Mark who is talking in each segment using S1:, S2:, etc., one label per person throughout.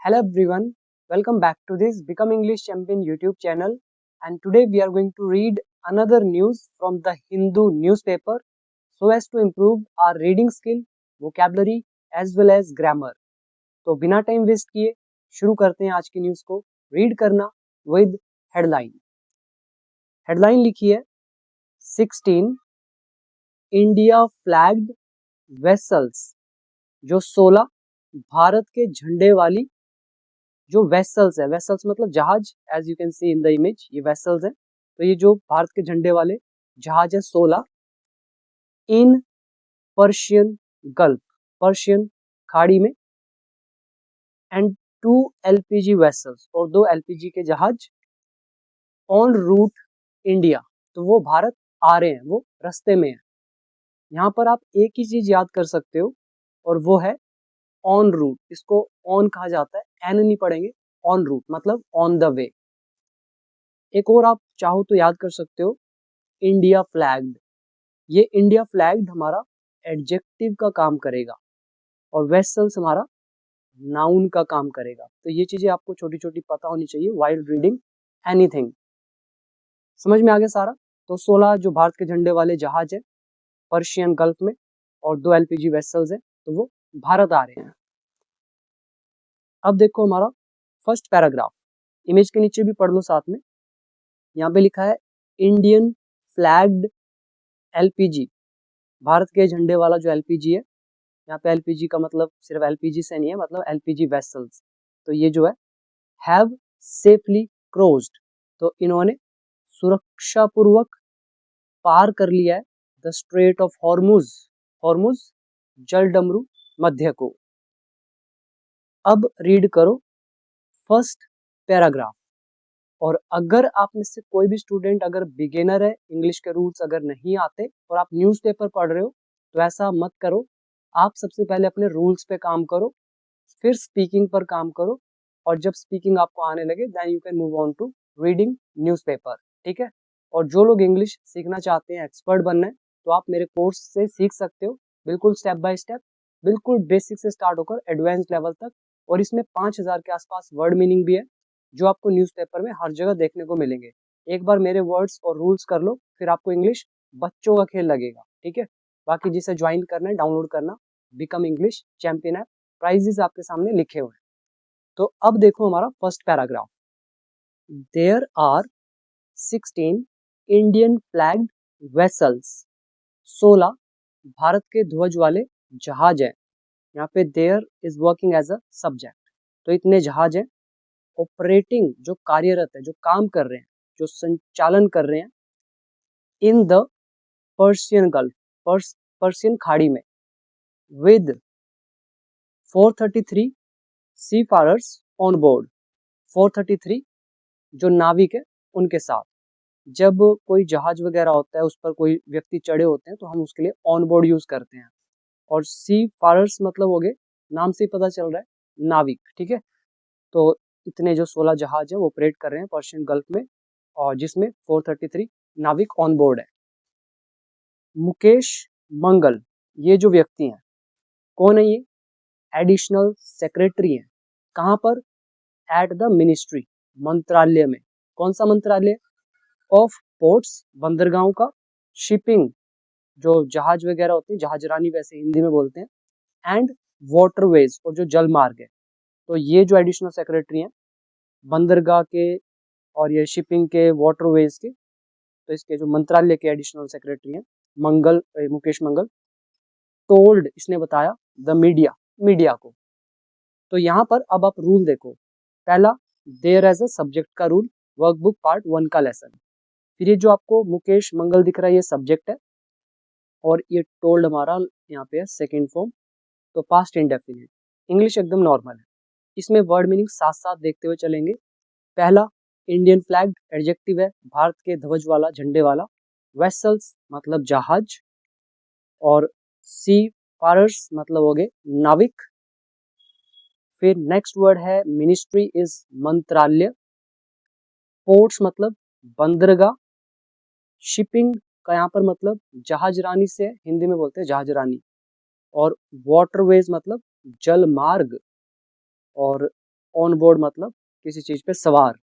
S1: Hello everyone, welcome back to this Become English Champion YouTube channel, and today we are going to read another news from the Hindu newspaper so as to improve our reading skill, vocabulary as well as grammar. तो बिना time waste किए शुरू करते हैं आज की news को read करना विद हेडलाइन। हेडलाइन लिखी है 16 इंडिया फ्लैग्ड वेसल्स, जो 16 भारत के झंडे वाली जो वेसल्स है, वेसल्स मतलब जहाज, as you can see in the image ये वेसल्स है। तो ये जो भारत के झंडे वाले जहाज है 16 इन पर्शियन गल्फ, पर्शियन खाड़ी में, एंड 2 एलपीजी वेसल्स और 2 एलपीजी के जहाज ऑन रूट इंडिया, तो वो भारत आ रहे हैं, वो रास्ते में है। यहाँ पर आप एक ही चीज याद कर सकते हो और वो है ऑन रूट। इसको ऑन कहा जाता है, एन नहीं पढ़ेंगे, ऑन रूट मतलब ऑन द वे। एक और आप चाहो तो याद कर सकते हो इंडिया फ्लैग्ड। ये इंडिया फ्लैग्ड हमारा एडजेक्टिव का काम करेगा और वेसल्स हमारा नाउन का काम करेगा। तो ये चीजें आपको छोटी छोटी पता होनी चाहिए वाइल रीडिंग एनीथिंग। समझ में आ गया सारा? तो 16 जो भारत के झंडे वाले जहाज है पर्शियन गल्फ में और 2 एलपीजी वेसल्स है, तो वो भारत आ रहे हैं। अब देखो हमारा फर्स्ट पैराग्राफ, इमेज के नीचे भी पढ़ लो साथ में। यहाँ पे लिखा है इंडियन फ्लैग्ड एलपीजी, भारत के झंडे वाला जो एलपीजी है। यहाँ पे एलपीजी का मतलब सिर्फ एलपीजी से नहीं है, मतलब एलपीजी वेसल्स। तो ये जो है हैव सेफली क्रोज्ड, तो इन्होंने सुरक्षा पूर्वक पार कर लिया है the straight of Hormuz, Hormuz जल डमरू मध्य को। अब रीड करो फर्स्ट पैराग्राफ। और अगर आप में से कोई भी स्टूडेंट अगर बिगिनर है, इंग्लिश के रूल्स अगर नहीं आते और आप न्यूज़पेपर पढ़ रहे हो, तो ऐसा मत करो। आप सबसे पहले अपने रूल्स पे काम करो, फिर स्पीकिंग पर काम करो, और जब स्पीकिंग आपको आने लगे then you can move on to reading newspaper. ठीक है? और जो लोग इंग्लिश सीखना चाहते हैं, एक्सपर्ट बनना है, तो आप मेरे कोर्स से सीख सकते हो, बिल्कुल स्टेप बाय स्टेप, बिल्कुल बेसिक से स्टार्ट होकर एडवांस लेवल तक। और इसमें 5000 के आसपास वर्ड मीनिंग भी है जो आपको न्यूज़पेपर में हर जगह देखने को मिलेंगे। एक बार मेरे वर्ड्स और रूल्स कर लो, फिर आपको इंग्लिश बच्चों का खेल लगेगा। ठीक है? बाकी जिसे ज्वाइन करना है, डाउनलोड करना become English champion app, prizes आपके सामने लिखे हुए हैं। तो अब देखो हमारा first paragraph. There are 16 Indian flagged vessels, 16 Bharat के ध्वज वाले जहाज हैं। यहाँ पे there is working as a subject, तो इतने जहाज हैं। ऑपरेटिंग जो कार्यरत है, जो काम कर रहे हैं, जो संचालन कर रहे हैं, in the Persian gulf, Persian खाड़ी में, विद 433 सी फारर्स ऑन बोर्ड, 433 जो नाविक है उनके साथ। जब कोई जहाज वगैरह होता है, उस पर कोई व्यक्ति चढ़े होते हैं, तो हम उसके लिए ऑन बोर्ड यूज करते हैं। और सी फारर्स मतलब हो गए, नाम से ही पता चल रहा है, नाविक। ठीक है? तो इतने जो 16 जहाज है वो ऑपरेट कर रहे हैं पर्शियन गल्फ में, और जिसमें 433 नाविक ऑन बोर्ड है। मुकेश मंगल, ये जो व्यक्ति हैं, कौन है ये? एडिशनल सेक्रेटरी हैं। कहाँ पर? एट द मिनिस्ट्री, मंत्रालय में। कौन सा मंत्रालय? ऑफ पोर्ट्स, बंदरगाहों का। शिपिंग, जो जहाज वगैरह होते हैं, जहाजरानी वैसे हिंदी में बोलते हैं। एंड वाटरवेज, और जो जल मार्ग है। तो ये जो एडिशनल सेक्रेटरी हैं बंदरगाह के और ये शिपिंग के, वाटरवेज के, तो इसके जो मंत्रालय के एडिशनल सेक्रेटरी हैं मंगल, मुकेश मंगल, टोल्ड, इसने बताया, द मीडिया, मीडिया को। तो यहाँ पर अब आप रूल देखो। पहला, देयर एज अ सब्जेक्ट का रूल, वर्कबुक पार्ट 1 का लेसन। फिर ये जो आपको मुकेश मंगल दिख रहा है, ये सब्जेक्ट है, और ये टोल्ड हमारा यहाँ पे है सेकेंड फॉर्म, तो पास्ट इंडेफिनिट। इंग्लिश एकदम नॉर्मल है। इसमें वर्ड मीनिंग साथ साथ देखते हुए चलेंगे। पहला, इंडियन फ्लैग एडजेक्टिव है, भारत के ध्वज वाला, झंडे वाला। वेसल्स मतलब जहाज, और सी फारर्स मतलब हो गए नाविक। फिर नेक्स्ट वर्ड है मिनिस्ट्री इज मंत्रालय। पोर्ट्स मतलब बंदरगाह। शिपिंग का यहाँ पर मतलब जहाजरानी से हिंदी में बोलते हैं जहाजरानी। और वाटरवेज मतलब जल मार्ग। और ऑन बोर्ड मतलब किसी चीज पे सवार।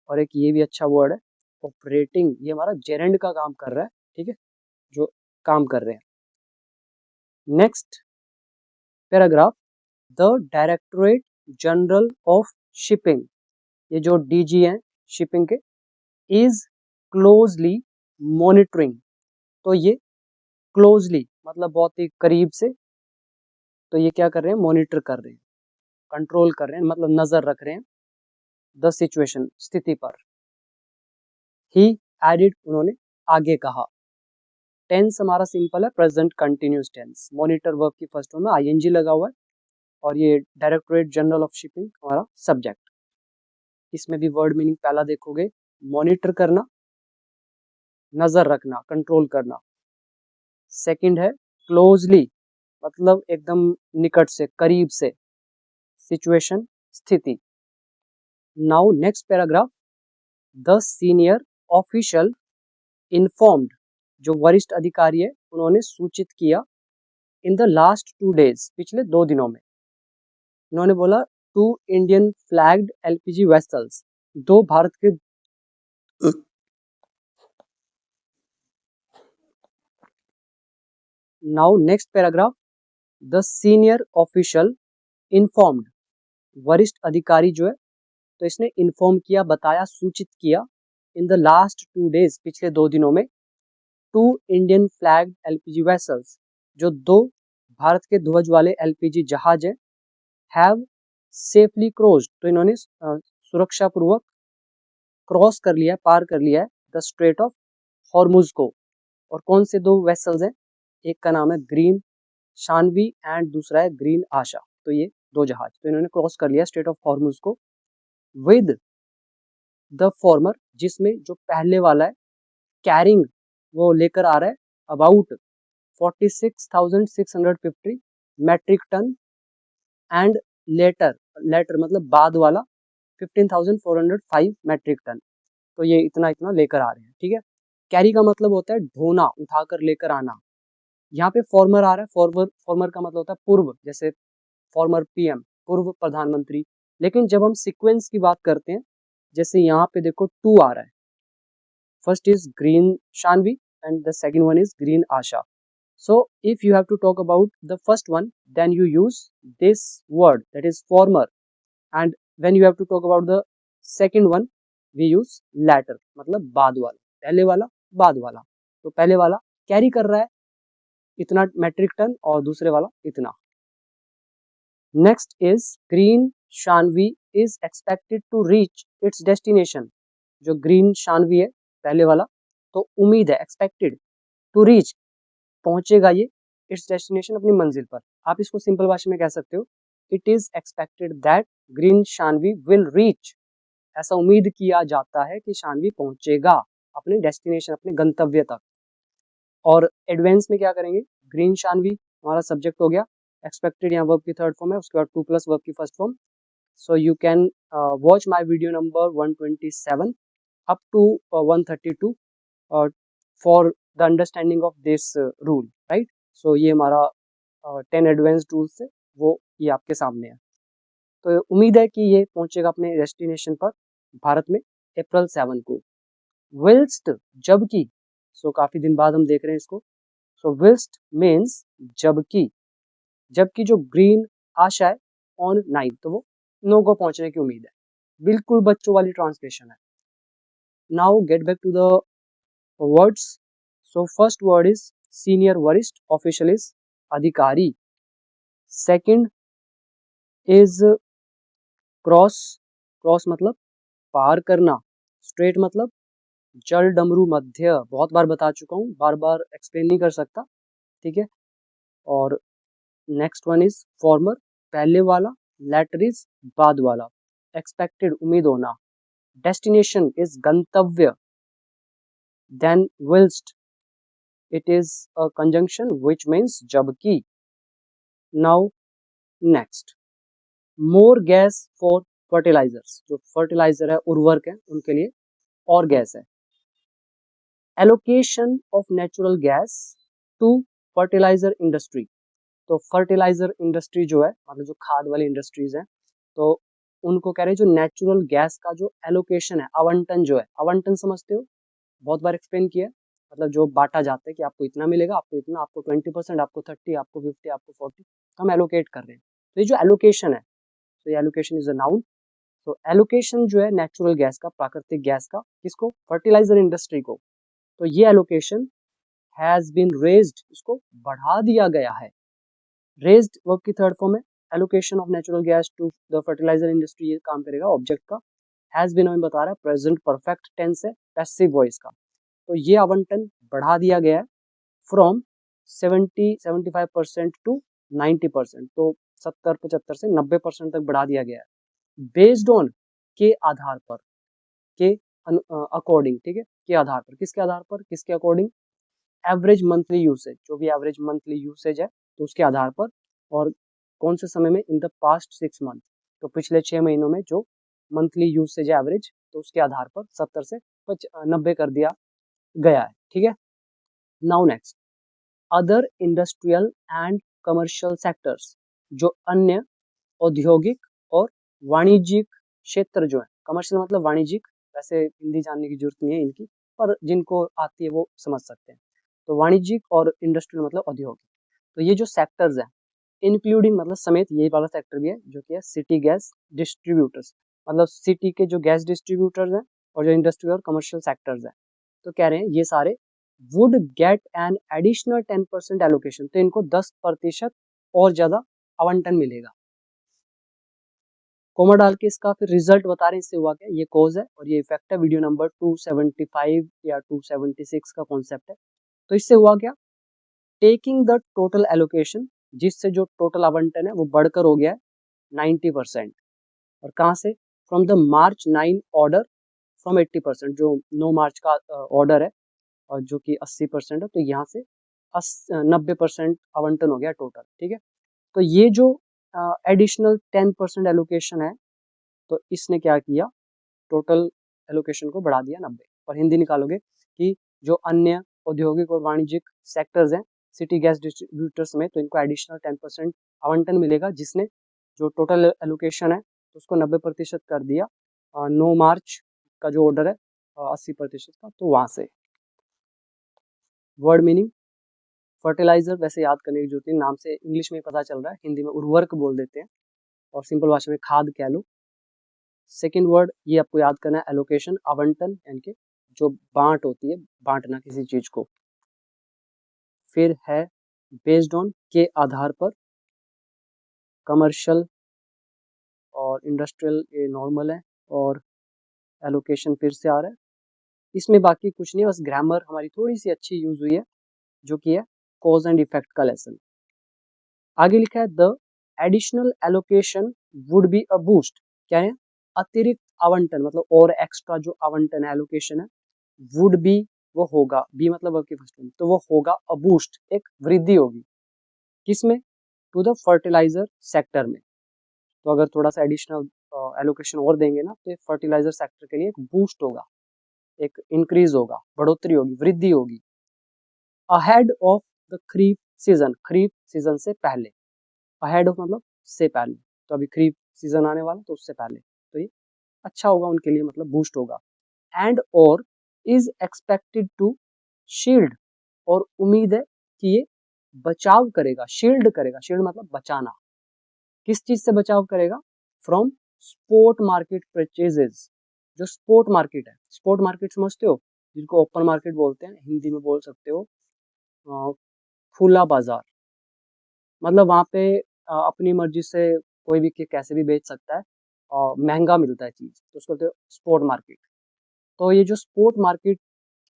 S1: और एक ये भी अच्छा वर्ड है ऑपरेटिंग, ये हमारा जेरेंड का काम कर रहा है, ठीक है, जो काम कर रहे हैं। Next paragraph, the directorate general of shipping, ये जो डीजी हैं शिपिंग के, इज क्लोजली मॉनिटरिंग, तो ये क्लोजली मतलब बहुत ही करीब से, तो ये क्या कर रहे हैं, मॉनिटर कर रहे हैं, कंट्रोल कर रहे हैं, मतलब नजर रख रहे हैं द सिचुएशन, स्थिति पर। ही एडिड, उन्होंने आगे कहा। टेंस हमारा सिंपल है, present continuous tense. Monitor verb की फर्स्ट फॉर्म में आईएनजी लगा हुआ है, और ये डायरेक्टोरेट जनरल ऑफ शिपिंग हमारा सब्जेक्ट। इसमें भी वर्ड मीनिंग पहला देखोगे, मॉनिटर करना, नजर रखना, कंट्रोल करना। सेकंड है क्लोजली, मतलब एकदम निकट से, करीब से, सिचुएशन, स्थिति। Now next paragraph, the senior official informed, जो वरिष्ठ अधिकारी है उन्होंने सूचित किया, इन द लास्ट 2 days, पिछले 2 दिनों में। उन्होंने बोला 2 Indian flagged LPG vessels, 2 Bharat के now next paragraph, the senior official informed, वरिष्ठ अधिकारी जो है, तो इसने इन्फॉर्म किया, बताया, सूचित किया, इन द लास्ट 2 days, पिछले 2 दिनों में, 2 इंडियन फ्लैग्ड एलपीजी वेसल्स, जो 2 भारत के ध्वज वाले एलपीजी जहाज हैं, हैव सेफली क्रॉस्ड, तो इन्होंने सुरक्षा पूर्वक क्रॉस कर लिया है, पार कर लिया है द स्ट्रेट ऑफ हॉर्मुज को। और कौन से 2 वेसल्स हैं, एक का नाम है ग्रीन शानवी एंड दूसरा है ग्रीन आशा, तो ये 2 जहाज, तो इन्होंने क्रॉस कर लिया स्ट्रेट ऑफ हॉर्मुज को। विद द फॉर्मर, जिसमें जो पहले वाला है, कैरिंग, वो लेकर आ रहा है about 46,650 metric tonne, and later, later मतलब बाद वाला 15,405 मेट्रिक टन, तो ये इतना इतना लेकर आ रहे हैं, ठीक है। कैरी का मतलब होता है ढोना, उठाकर लेकर आना। यहाँ पे फॉर्मर आ रहा है, फॉर्मर, फॉर्मर का मतलब होता है पूर्व, जैसे फॉर्मर पीएम, पूर्व प्रधानमंत्री। लेकिन जब हम सीक्वेंस की बात करते हैं, जैसे यहाँ पे देखो 2 आ रहा है, first is green Shanvi and the second one is green Asha. So if you have to talk about the first one, then you use this word, that is former, and when you have to talk about the second one, we use latter, मतलब बाद वाला, पहले वाला बाद वाला। तो पहले वाला कैरी कर रहा है इतना मेट्रिक टन और दूसरे वाला इतना। Next is green Shanvi is expected to reach its destination, जो ग्रीन शानवी है पहले वाला, तो उम्मीद है, एक्सपेक्टेड टू रीच, पहुंचेगा ये इट्स डेस्टिनेशन, अपनी मंजिल पर। आप इसको सिंपल भाषा में कह सकते हो, it is expected that green Shanvi will reach, ऐसा उम्मीद किया जाता है कि शानवी पहुंचेगा अपने डेस्टिनेशन, अपने गंतव्य तक। और एडवांस में क्या करेंगे, ग्रीन शानवी हमारा सब्जेक्ट हो गया, एक्सपेक्टेड यहाँ वर्ब की थर्ड फॉर्म है, उसके बाद 2 प्लस वर्ब की first form. So you can watch my video number 127 up to 132 for the understanding of this rule, right. So ये हमारा 10 एडवांस रूल्स है, वो ये आपके सामने है। तो उम्मीद है कि ये पहुंचेगा अपने डेस्टिनेशन पर भारत में अप्रैल 7 को। विल्स्ट, जबकि, सो काफी दिन बाद हम देख रहे हैं इसको। सो विल्स्ट मीन्स जबकि, जबकि जो ग्रीन आशा है ऑन 9, तो वो 9 को पहुंचने की उम्मीद है, बिल्कुल बच्चों वाली ट्रांसलेशन है। Now get back to the words. So first word is senior, वरिष्ठ, ऑफिशियल इज अधिकारी। सेकंड इज क्रॉस, क्रॉस मतलब पार करना, स्ट्रेट मतलब जल डमरू मध्य, बहुत बार बता चुका हूँ, बार बार एक्सप्लेन नहीं कर सकता, ठीक है। और नेक्स्ट वन इज फॉर्मर, पहले वाला, लेटर इज बाद वाला, एक्सपेक्टेड, उम्मीद होना, डेस्टिनेशन इज गंतव्य, then विल्स्ट, it is a conjunction which means जबकि। now next, more gas for fertilizers, जो फर्टिलाइजर है, उर्वरक है, उनके लिए और गैस है। allocation of natural gas to fertilizer industry, तो फर्टिलाइजर इंडस्ट्री जो है, मतलब जो खाद वाली इंडस्ट्रीज है, तो उनको कह रहे हैं जो नेचुरल गैस का जो एलोकेशन है, आवंटन जो है, आवंटन समझते हो, बहुत बार एक्सप्लेन किया है, मतलब जो बांटा जाता है कि आपको इतना मिलेगा, आपको इतना, आपको 20%, आपको 30, आपको 50, आपको 40, तो हम एलोकेट कर रहे हैं। तो ये जो एलोकेशन है, तो ये एलोकेशन इज अ नाउन। तो एलोकेशन जो है नेचुरल गैस का, प्राकृतिक गैस का, किसको? फर्टिलाइजर इंडस्ट्री को। तो ये एलोकेशन हैज बीन रेज्ड, इसको बढ़ा दिया गया है। रेज्ड वर्ब की थर्ड फॉर्म है, allocation of natural gas to the fertiliser industry, ये काम करेगा ऑब्जेक्ट का। हैज बीन हमें बता रहा है प्रेजेंट परफेक्ट टेंस है, पैसिव वॉइस का। तो ये आवंटन बढ़ा दिया गया है फ्रॉम 75% टू 90%, तो 70-75 से 90% तक बढ़ा दिया गया है। बेस्ड ऑन, के आधार पर, के अकॉर्डिंग, ठीक है, के आधार पर, किसके आधार पर, किसके अकॉर्डिंग? एवरेज मंथली यूसेज, जो भी एवरेज मंथली यूसेज है तो उसके आधार पर। और कौन से समय में? इन द पास्ट 6 मंथ, तो पिछले 6 महीनों में जो मंथली यूसेज है एवरेज, तो उसके आधार पर 70 से 90 कर दिया गया है, ठीक है। Now next, other industrial and commercial sectors, जो अन्य औद्योगिक और वाणिज्यिक क्षेत्र जो है, कमर्शियल मतलब वाणिज्यिक, वैसे हिंदी जानने की जरूरत नहीं है इनकी, पर जिनको आती है वो समझ सकते हैं। तो वाणिज्यिक और इंडस्ट्रियल मतलब औद्योगिक। तो ये जो सेक्टर्स हैं, इंक्लूडिंग मतलब समेत, ये वाला सेक्टर भी है जो कि है सिटी गैस डिस्ट्रीब्यूटर्स, मतलब सिटी के जो गैस डिस्ट्रीब्यूटर्स हैं और जो इंडस्ट्रियल और कमर्शियल सेक्टर्स हैं, तो कह रहे हैं ये सारे would get an additional 10% allocation, तो इनको 10% और ज्यादा आवंटन मिलेगा। कोमा डाल के इसका फिर रिजल्ट बता रहे हैं, इससे हुआ क्या, ये कॉज है और ये इफेक्ट है। वीडियो नंबर 275 या 276 का कॉन्सेप्ट है। तो इससे हुआ क्या, टेकिंग द टोटल एलोकेशन, जिससे जो टोटल आवंटन है वो बढ़कर हो गया है 90%। और कहाँ से? From the March 9 order from 80%, जो 9 मार्च का ऑर्डर है और जो कि 80% है, तो यहाँ से 90% आवंटन हो गया टोटल, ठीक है। तो ये जो एडिशनल 10% एलोकेशन है, तो इसने क्या किया, टोटल एलोकेशन को बढ़ा दिया 90। और हिंदी निकालोगे कि जो अन्य औद्योगिक और वाणिज्यिक सेक्टर्स हैं, सिटी गैस डिस्ट्रीब्यूटर्स में, तो इनको एडिशनल 10% आवंटन मिलेगा, जिसने जो टोटल एलोकेशन है तो उसको 90% कर दिया 9 मार्च का जो ऑर्डर है 80% का, तो वहां से। वर्ड मीनिंग, फर्टिलाइजर वैसे याद करने की जरूरत नहीं, नाम से इंग्लिश में पता चल रहा है, हिंदी में उर्वरक बोल देते हैं और सिंपल भाषा में खाद कह लो। सेकेंड वर्ड ये आपको याद करना है, एलोकेशन, आवंटन, यानी कि जो बांट होती है, बांटना किसी चीज को। फिर है बेस्ड ऑन, के आधार पर, कमर्शियल और इंडस्ट्रियल ये नॉर्मल है, और एलोकेशन फिर से आ रहा है। इसमें बाकी कुछ नहीं, बस ग्रामर हमारी थोड़ी सी अच्छी यूज हुई है, जो कि है कॉज एंड इफेक्ट का लेसन। आगे लिखा है the additional allocation would be a boost, क्या है? अतिरिक्त आवंटन, मतलब और एक्स्ट्रा जो आवंटन है, एलोकेशन है, वुड बी वो होगा, बी मतलब वर्ब की फर्स्ट फॉर्म, तो वो होगा अ बूस्ट, एक वृद्धि होगी, किसमें? टू द फर्टिलाइजर सेक्टर में। तो अगर थोड़ा सा एडिशनल एलोकेशन और देंगे ना, तो फर्टिलाइजर सेक्टर के लिए एक बूस्ट होगा, एक इंक्रीज होगा, बढ़ोतरी होगी, वृद्धि होगी। Ahead of the kharif season, kharif season से पहले, अहेड ऑफ मतलब से पहले, तो अभी खरीफ सीजन आने वाला तो उससे पहले, तो ये अच्छा होगा उनके लिए, मतलब बूस्ट होगा। एंड और इज एक्सपेक्टेड टू शील्ड, और उम्मीद है कि ये बचाव करेगा, शील्ड करेगा, शील्ड मतलब बचाना, किस चीज से बचाव करेगा? फ्रॉम स्पॉट मार्केट परचेजेस, जो स्पॉट मार्केट है, स्पॉट मार्केट समझते हो, जिनको ओपन मार्केट बोलते हैं, हिंदी में बोल सकते हो खुला बाजार, मतलब वहां पे अपनी मर्जी से कोई भी कैसे भी बेच सकता है और महंगा मिलता है चीज, तो उसको बोलते हैं स्पॉट मार्केट। तो ये जो स्पॉट मार्केट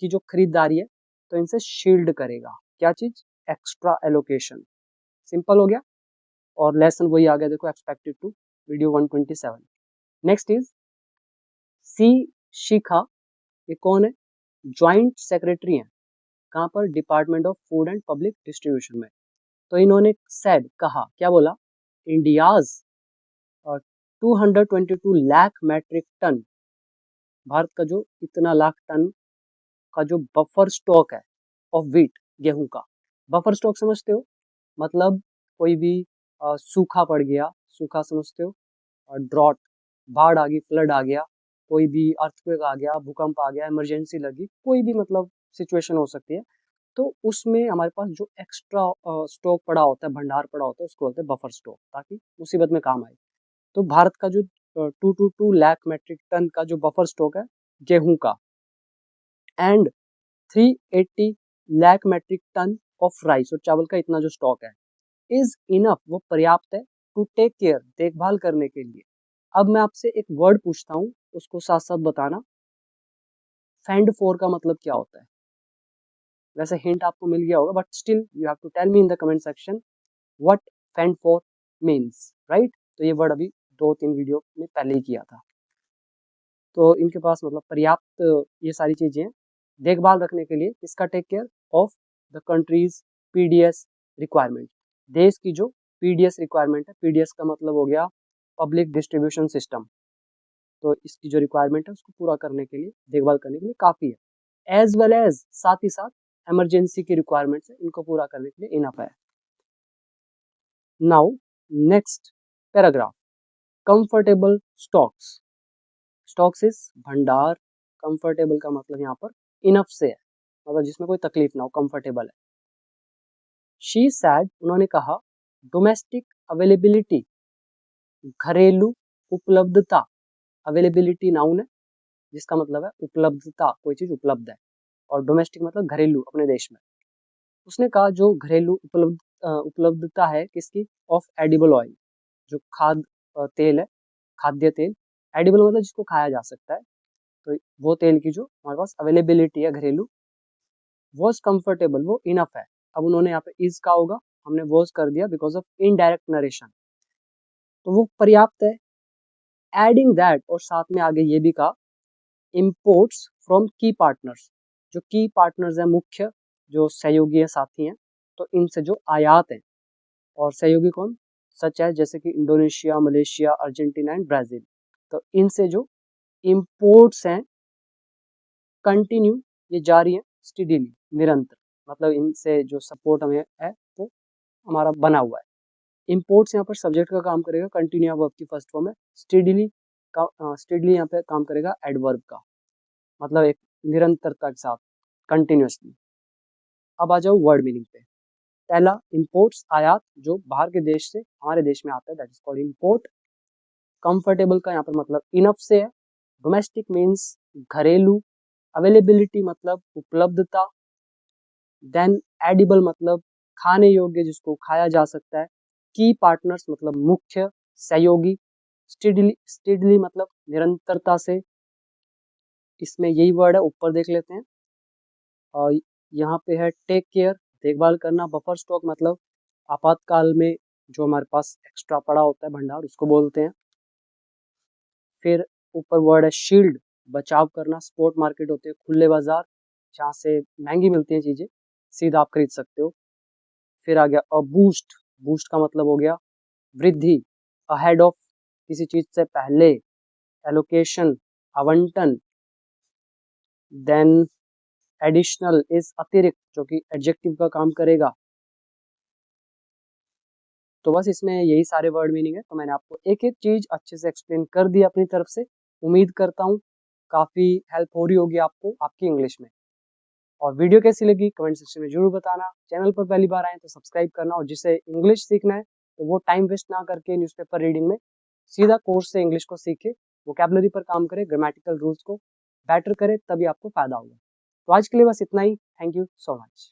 S1: की जो खरीदारी है, तो इनसे शील्ड करेगा क्या चीज? Extra allocation. सिंपल हो गया, और लेसन वही आ गया, देखो expected to, video 127। Next is C Shikha, ये कौन है? ज्वाइंट सेक्रेटरी हैं, कहाँ पर? Department of food and public distribution में। तो इन्होंने सेड, कहा, क्या बोला? India's 222 lakh metric ton, Bharat का जो इतना लाख टन का जो बफर स्टॉक है ऑफ व्हीट, गेहूं का बफर स्टॉक समझते हो, मतलब कोई भी सूखा पड़ गया, सूखा समझते हो, ड्रॉट, बाढ़ आ गई, फ्लड आ गया, कोई भी अर्थक्वेक आ गया, भूकंप आ गया, इमरजेंसी लगी, कोई भी मतलब सिचुएशन हो सकती है, तो उसमें हमारे पास जो एक्स्ट्रा स्टॉक पड़ा होता है, भंडार पड़ा होता है, उसको बोलते हैं बफर स्टॉक, ताकि मुसीबत में काम आए। तो भारत का जो 2 लाख मेट्रिक टन का जो बफर स्टॉक है गेहूं का, and 380 lakh metric tonne of rice, और चावल का इतना जो स्टॉक है, इज इनफ, वो पर्याप्त है, टू टेक केयर, देखभाल करने के लिए। अब मैं आपसे एक वर्ड पूछता हूँ, उसको साथ साथ बताना, फेंड फोर का मतलब क्या होता है। वैसे हिंट आपको मिल गया होगा, but still you have to tell me in the comment section what fend for means, right. तो ये वर्ड अभी 2-3 वीडियो में पहले ही किया था। तो इनके पास मतलब पर्याप्त ये सारी चीजें हैं देखभाल रखने के लिए। इसका take care of the country's PDS requirement, देश की जो पीडीएस रिक्वायरमेंट है, पीडीएस का मतलब हो गया पब्लिक डिस्ट्रीब्यूशन सिस्टम, तो इसकी जो रिक्वायरमेंट है उसको पूरा करने के लिए, देखभाल करने के लिए काफी है। एज वेल एज साथ ही साथ इमरजेंसी की रिक्वायरमेंट्स है, इनको पूरा करने के लिए इनफ है। Now next paragraph, comfortable stocks. Stocks is भंडार, कंफर्टेबल का मतलब यहाँ पर इनफ से है, मतलब जिसमें कोई तकलीफ ना हो, कंफर्टेबल है। शी सैड, उन्होंने कहा, डोमेस्टिक अवेलेबिलिटी, घरेलू उपलब्धता, अवेलेबिलिटी नाउन है जिसका मतलब है उपलब्धता, कोई चीज उपलब्ध है, और डोमेस्टिक मतलब घरेलू, अपने देश में। उसने कहा जो घरेलू उपलब्धता है किसकी, ऑफ एडिबल ऑयल, जो तेल है, खाद्य तेल, एडिबल मतलब जिसको खाया जा सकता है, तो वो तेल की जो हमारे पास अवेलेबिलिटी है घरेलू, वॉज कंफर्टेबल, वो इनफ है। अब उन्होंने यहाँ पे इज का होगा, हमने वॉज कर दिया बिकॉज ऑफ इनडायरेक्ट नरेशन, तो वो पर्याप्त है। एडिंग दैट, और साथ में आगे ये भी कहा, इम्पोर्ट्स फ्रॉम की पार्टनर्स, जो की पार्टनर्स है, मुख्य जो सहयोगी है, साथी हैं, तो इनसे जो आयात है, और सहयोगी कौन, सच है जैसे कि Indonesia, Malaysia, Argentina and Brazil, तो इनसे जो इम्पोर्ट्स हैं, कंटिन्यू, ये जारी है, स्टेडीली, निरंतर, मतलब इनसे जो सपोर्ट हमें है वो हमारा बना हुआ है। इम्पोर्ट्स यहाँ पर सब्जेक्ट का काम करेगा, कंटिन्यू वर्ब की फर्स्ट फॉर्म है, स्टेडीली का स्टेडीली यहाँ पे काम करेगा एडवर्ब का, मतलब एक निरंतरता के साथ, कंटिन्यूसली। अब आ जाओ वर्ड मीनिंग पे। पहला, इम्पोर्ट्स, आयात, जो बाहर के देश से हमारे देश में आता है, that is called import. Comfortable का यहाँ पर मतलब इनफ से है। डोमेस्टिक मीन्स घरेलू। अवेलेबिलिटी मतलब उपलब्धता। देन एडिबल मतलब खाने योग्य, जिसको खाया जा सकता है। की पार्टनर्स मतलब मुख्य सहयोगी। स्टेडली मतलब निरंतरता से, इसमें यही वर्ड है, ऊपर देख लेते हैं। और यहाँ पे है टेक केयर, देखभाल करना। बफर स्टॉक मतलब आपातकाल में जो हमारे पास एक्स्ट्रा पड़ा होता है भंडार, उसको बोलते हैं। फिर ऊपर वर्ड है शील्ड, बचाव करना। स्पॉट मार्केट होते हैं खुले बाजार, जहाँ से महंगी मिलती हैं चीजें, सीधा आप खरीद सकते हो। फिर आ गया अ बूस्ट, बूस्ट का मतलब हो गया वृद्धि। अहेड ऑफ, किसी चीज से पहले। एलोकेशन, आवंटन। देन एडिशनल इज अतिरिक्त, जो कि एडजेक्टिव का काम करेगा। तो बस इसमें यही सारे वर्ड मीनिंग है, तो मैंने आपको एक एक चीज अच्छे से एक्सप्लेन कर दी अपनी तरफ से। उम्मीद करता हूँ काफी हेल्प हो रही होगी आपको आपकी इंग्लिश में। और वीडियो कैसी लगी कमेंट सेक्शन में जरूर बताना। चैनल पर पहली बार आए तो सब्सक्राइब करना, और जिसे इंग्लिश सीखना है तो वो टाइम वेस्ट ना करके न्यूज़पेपर रीडिंग में सीधा कोर्स से इंग्लिश को सीखे, वोकैबुलरी पर काम करे, ग्रामेटिकल रूल्स को बेटर करे, तभी आपको फायदा होगा। तो आज के लिए बस इतना ही। Thank you so much.